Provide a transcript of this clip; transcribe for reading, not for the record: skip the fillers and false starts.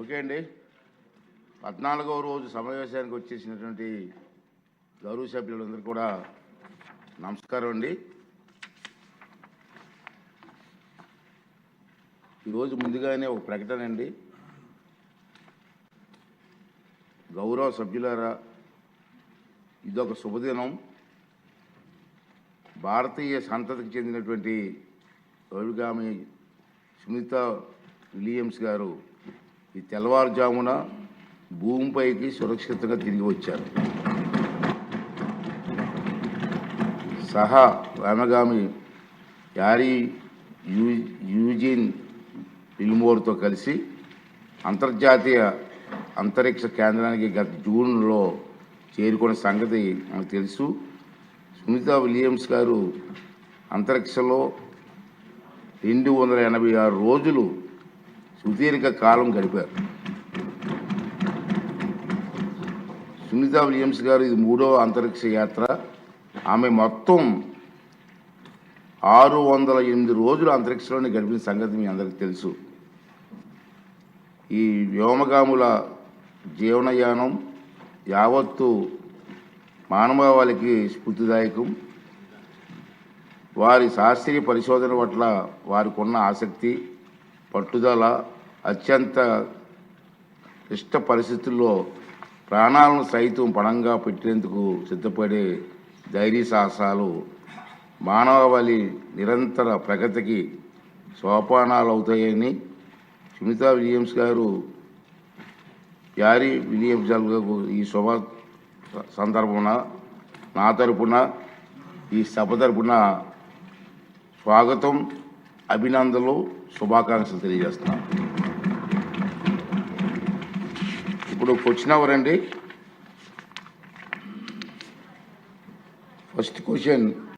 Okay అండి. 14వ రోజు సమావేశానికి వచ్చేసినటువంటి గౌరవ సభ్యులందరూ కూడా నమస్కారం అండి. ఈరోజు ముందుగానే ఒక ప్రకటన అండి. గౌరవ సభ్యులారా, ఇదొక శుభదినం. భారతీయ సంతతికి చెందినటువంటి అభిగామి సునీత విలియమ్స్ గారు ఈ తెల్లవారుజామున భూమిపైకి సురక్షితంగా తిరిగి వచ్చారు. సహా ఆమెగామి యారీ యూజిన్ విల్మోర్తో కలిసి అంతర్జాతీయ అంతరిక్ష కేంద్రానికి గత జూన్లో చేరుకున్న సంగతి మనకు తెలుసు. సునీత విలియమ్స్ గారు అంతరిక్షంలో 286 రోజులు సుదీర్ఘ కాలం గడిపారు. సునీత విలియమ్స్ గారు ఇది 3వ అంతరిక్ష యాత్ర. ఆమె మొత్తం 608 రోజులు అంతరిక్షంలోనే గడిపిన సంగతి మీ అందరికీ తెలుసు. ఈ వ్యోమగాముల జీవనయానం యావత్తు మానవాళికి స్ఫూర్తిదాయకం. వారి శాస్త్రీయ పరిశోధన పట్ల వారికి ఉన్న ఆసక్తి, పట్టుదల, అత్యంత క్లిష్ట పరిస్థితుల్లో ప్రాణాలను సైతం పణంగా పెట్టేందుకు సిద్ధపడే ధైర్య సాహసాలు మానవాళి నిరంతర ప్రగతికి సోపానాలు అవుతాయని సునీత విలియమ్స్ గారు, యారీ విలియమ్స్ గారు ఈ శుభ సందర్భమున నా తరపున, ఈ సభ తరపున స్వాగతం, అభినందనలు, శుభాకాంక్షలు తెలియజేస్తున్నాను. ఇప్పుడు క్వశ్చన్ ఎవరండి? First question